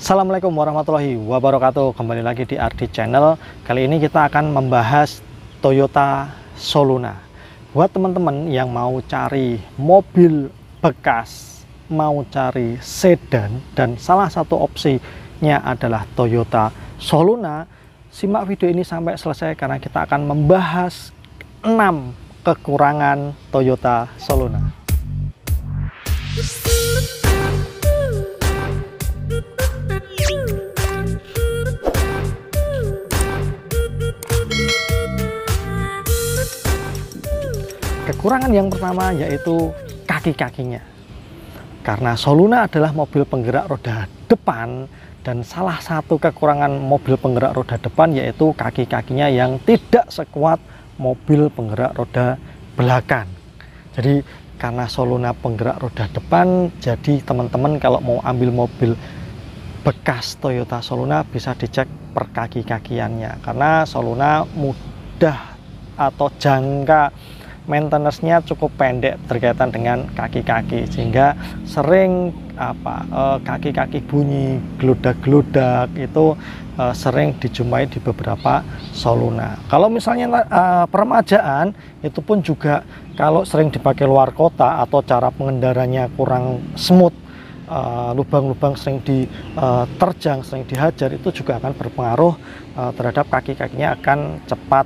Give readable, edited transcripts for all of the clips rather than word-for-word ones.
Assalamualaikum warahmatullahi wabarakatuh. Kembali lagi di Ardi Channel. Kali ini kita akan membahas Toyota Soluna. Buat teman-teman yang mau cari mobil bekas, mau cari sedan, dan salah satu opsinya adalah Toyota Soluna, simak video ini sampai selesai karena kita akan membahas 6 kekurangan Toyota Soluna. Kekurangan yang pertama yaitu kaki-kakinya. Karena Soluna adalah mobil penggerak roda depan, dan salah satu kekurangan mobil penggerak roda depan yaitu kaki-kakinya yang tidak sekuat mobil penggerak roda belakang. Jadi karena Soluna penggerak roda depan, jadi teman-teman kalau mau ambil mobil bekas Toyota Soluna bisa dicek per kaki-kakiannya, karena Soluna mudah atau jangka maintenance-nya cukup pendek berkaitan dengan kaki-kaki, sehingga sering kaki-kaki bunyi, geludak-geludak itu sering dijumpai di beberapa Soluna. Kalau misalnya peremajaan, itu pun juga kalau sering dipakai luar kota atau cara pengendaranya kurang smooth, lubang-lubang sering diterjang, sering dihajar, itu juga akan berpengaruh terhadap kaki-kakinya akan cepat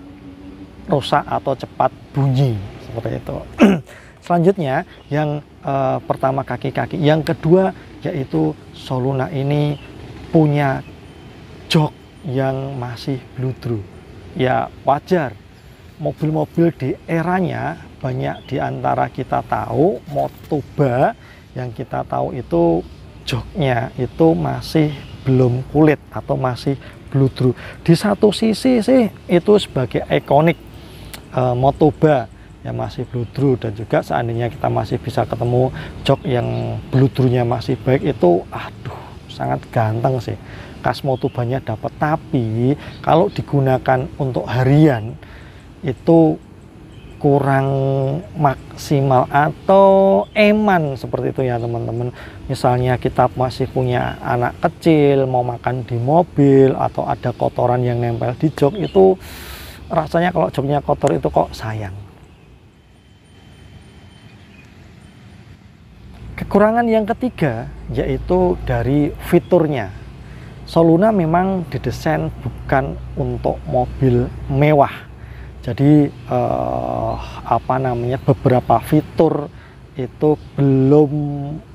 rusak atau cepat bunyi seperti itu. Selanjutnya yang pertama kaki-kaki, yang kedua yaitu Soluna ini punya jok yang masih bludru. Ya wajar, mobil-mobil di eranya banyak diantara kita tahu Motoba yang kita tahu itu joknya itu masih belum kulit atau masih bludru. Di satu sisi sih itu sebagai ikonik Motoba yang masih bludru, dan juga seandainya kita masih bisa ketemu jok yang bludrunya masih baik, itu aduh sangat ganteng sih, khas Motobanya dapat. Tapi kalau digunakan untuk harian itu kurang maksimal atau eman seperti itu ya teman-teman. Misalnya kita masih punya anak kecil mau makan di mobil atau ada kotoran yang nempel di jok, itu rasanya kalau joknya kotor itu kok sayang. Kekurangan yang ketiga yaitu dari fiturnya. Soluna memang didesain bukan untuk mobil mewah. Jadi beberapa fitur itu belum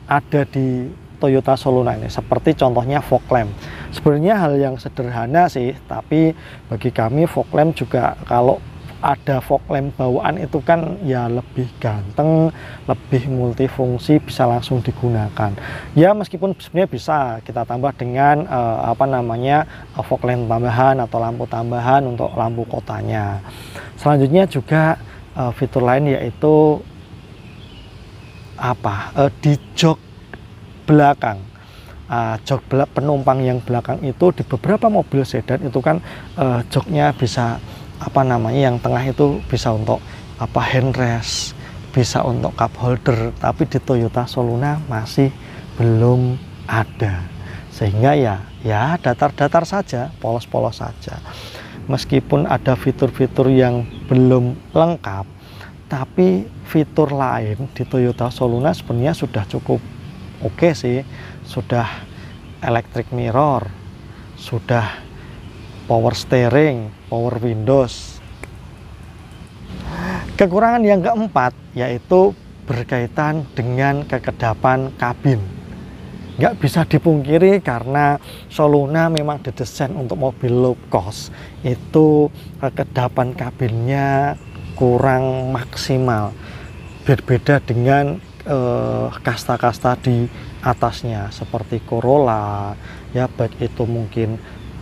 ada di Toyota Soluna ini, seperti contohnya fog lamp. Sebenarnya hal yang sederhana sih, tapi bagi kami fog lamp juga, kalau ada fog lamp bawaan itu kan ya lebih ganteng, lebih multifungsi, bisa langsung digunakan. Ya meskipun sebenarnya bisa kita tambah dengan fog lamp tambahan atau lampu tambahan untuk lampu kotanya. Selanjutnya juga fitur lain yaitu di jok belakang. Jok penumpang yang belakang itu di beberapa mobil sedan itu kan joknya bisa yang tengah itu bisa untuk handrest, bisa untuk cup holder, tapi di Toyota Soluna masih belum ada, sehingga ya datar-datar saja, polos-polos saja. Meskipun ada fitur-fitur yang belum lengkap, tapi fitur lain di Toyota Soluna sebenarnya sudah cukup oke sih. Sudah electric mirror, sudah power steering, power windows. Kekurangan yang keempat yaitu berkaitan dengan kekedapan kabin. Nggak bisa dipungkiri karena Soluna memang didesain untuk mobil low cost, itu kekedapan kabinnya kurang maksimal. Berbeda dengan kasta-kasta di atasnya seperti Corolla, ya baik itu mungkin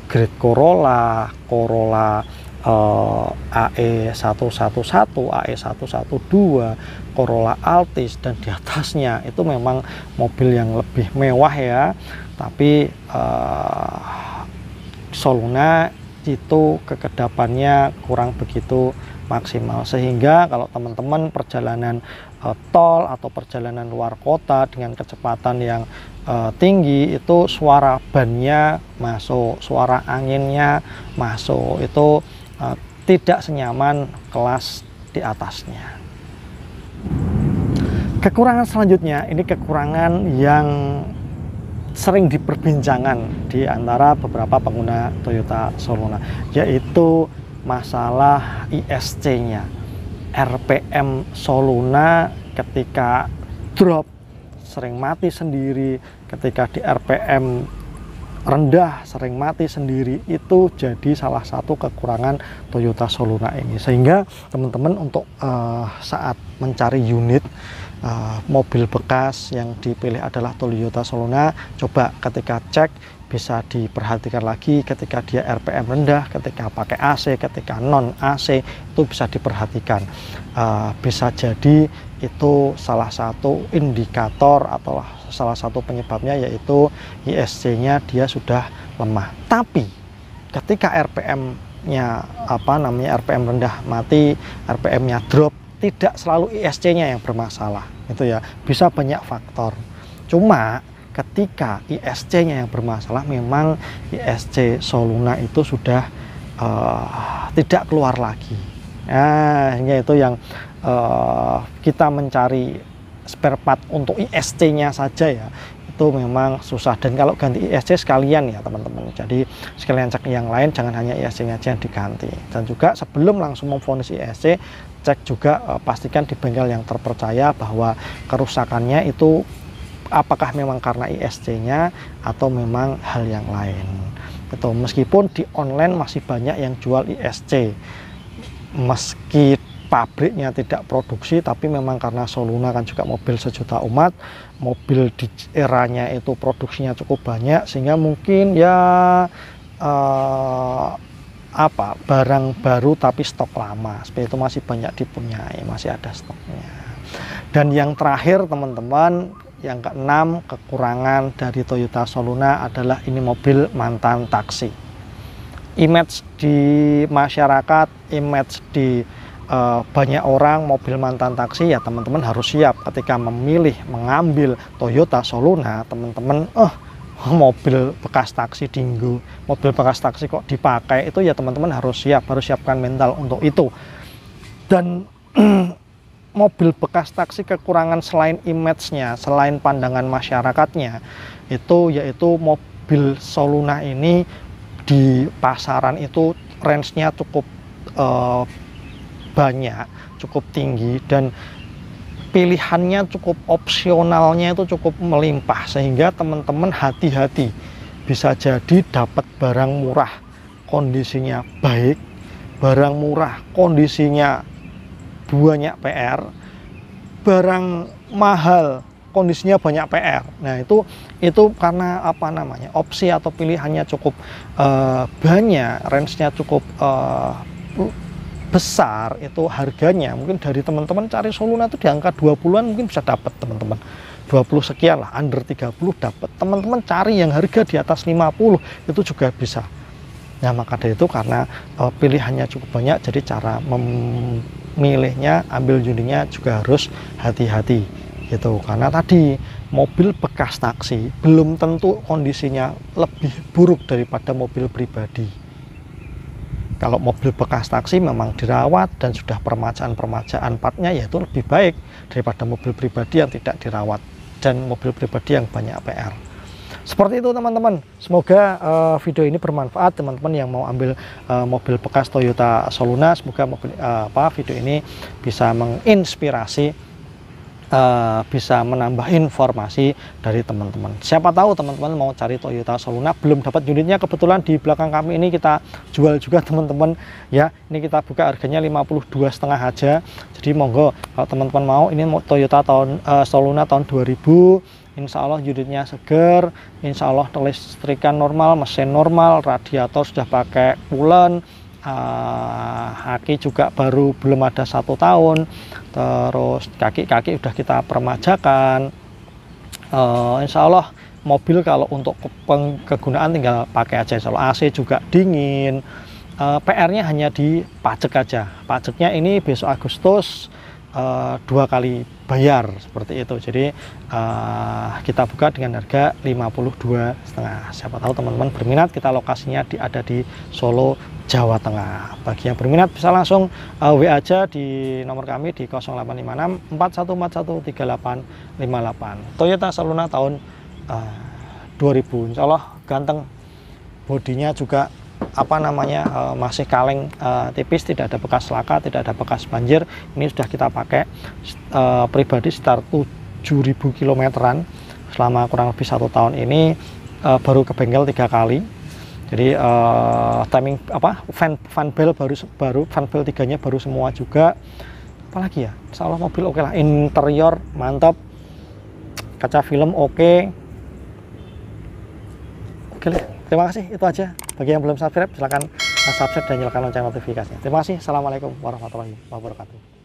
grade Corolla AE111, AE112, Corolla Altis, dan di atasnya itu memang mobil yang lebih mewah ya. Tapi Soluna itu kekedapannya kurang begitu maksimal, sehingga kalau teman-teman perjalanan tol atau perjalanan luar kota dengan kecepatan yang tinggi, itu suara bannya masuk, suara anginnya masuk, itu tidak senyaman kelas di atasnya. Kekurangan selanjutnya, ini kekurangan yang sering diperbincangkan di antara beberapa pengguna Toyota Soluna, yaitu masalah ISC-nya. RPM Soluna ketika drop sering mati sendiri, ketika di RPM rendah sering mati sendiri, itu jadi salah satu kekurangan Toyota Soluna ini. Sehingga teman-teman untuk saat mencari unit mobil bekas yang dipilih adalah Toyota Soluna, coba ketika cek bisa diperhatikan lagi ketika dia RPM rendah, ketika pakai AC, ketika non AC, itu bisa diperhatikan. Bisa jadi itu salah satu indikator atau salah satu penyebabnya, yaitu ISC-nya dia sudah lemah. Tapi ketika RPM-nya RPM rendah mati, RPM-nya drop, tidak selalu ISC-nya yang bermasalah, itu ya, bisa banyak faktor. Cuma ketika ISC-nya yang bermasalah, memang ISC Soluna itu sudah tidak keluar lagi. Nah, itu yang kita mencari spare part untuk ISC-nya saja ya, itu memang susah. Dan kalau ganti ISC sekalian ya teman-teman, jadi sekalian cek yang lain, jangan hanya ISC-nya aja yang diganti. Dan juga sebelum langsung memvonis ISC, cek juga pastikan di bengkel yang terpercaya bahwa kerusakannya itu apakah memang karena ISC-nya atau memang hal yang lain. Itu meskipun di online masih banyak yang jual ISC, meski pabriknya tidak produksi, tapi memang karena Soluna kan juga mobil sejuta umat, mobil di eranya itu produksinya cukup banyak, sehingga mungkin ya barang baru tapi stok lama seperti itu masih banyak dipunyai, masih ada stoknya. Dan yang terakhir teman-teman, yang keenam, kekurangan dari Toyota Soluna adalah ini mobil mantan taksi. Image di masyarakat, image di banyak orang mobil mantan taksi, ya teman-teman harus siap ketika memilih mengambil Toyota Soluna. Teman-teman mobil bekas taksi Dinggo, mobil bekas taksi kok dipakai, itu ya teman-teman harus siapkan mental untuk itu. Dan mobil bekas taksi kekurangan selain image-nya, selain pandangan masyarakatnya, itu yaitu mobil Soluna ini di pasaran itu range-nya cukup banyak, cukup tinggi, dan pilihannya cukup, opsionalnya itu cukup melimpah, sehingga teman-teman hati-hati, bisa jadi dapat barang murah kondisinya baik, barang murah kondisinya banyak PR, barang mahal kondisinya banyak PR. Nah itu karena opsi atau pilihannya cukup banyak, range-nya cukup besar, itu harganya mungkin dari teman-teman cari Soluna itu di angka 20-an mungkin bisa dapat teman-teman, 20 sekian lah, under 30 dapat. Teman-teman cari yang harga di atas 50 itu juga bisa. Nah maka dari itu, karena pilihannya cukup banyak, jadi cara memilihnya, ambil unitnya juga harus hati-hati gitu. Karena tadi mobil bekas taksi belum tentu kondisinya lebih buruk daripada mobil pribadi. Kalau mobil bekas taksi memang dirawat dan sudah permajaan partnya, yaitu lebih baik daripada mobil pribadi yang tidak dirawat dan mobil pribadi yang banyak PR. Seperti itu teman-teman. Semoga video ini bermanfaat teman-teman yang mau ambil mobil bekas Toyota Soluna. Semoga video ini bisa menginspirasi, bisa menambah informasi dari teman-teman. Siapa tahu teman-teman mau cari Toyota Soluna, belum dapat unitnya, kebetulan di belakang kami ini kita jual juga teman-teman ya. Ini kita buka harganya 52,5 aja. Jadi monggo kalau teman-teman mau, ini Toyota Soluna tahun 2000, insya Allah unitnya seger, insya Allah listrikan normal, mesin normal, radiator sudah pakai coolant, aki juga baru belum ada 1 tahun, terus kaki-kaki udah kita permajakan. Insya Allah mobil kalau untuk kegunaan tinggal pakai aja, insya Allah AC juga dingin. PR-nya hanya di pajak aja. Pajaknya ini besok Agustus 2 kali bayar seperti itu. Jadi kita buka dengan harga 52,5. Siapa tahu teman-teman berminat, kita lokasinya ada di Solo, Jawa Tengah. Bagi yang berminat bisa langsung WA aja di nomor kami di 0856 4141 3858. Toyota Saluna tahun 2000. Insya Allah ganteng, bodinya juga masih kaleng tipis, tidak ada bekas laka, tidak ada bekas banjir. Ini sudah kita pakai pribadi sekitar 7.000 kilometeran selama kurang lebih 1 tahun ini. Baru ke bengkel 3 kali. Jadi timing fan belt baru fan belt 3-nya baru semua juga. Apalagi ya, insya Allah mobil oke lah. Interior mantap, kaca film oke. Oke lah, terima kasih, itu aja. Bagi yang belum subscribe, silahkan subscribe dan nyalakan lonceng notifikasinya. Terima kasih. Assalamualaikum warahmatullahi wabarakatuh.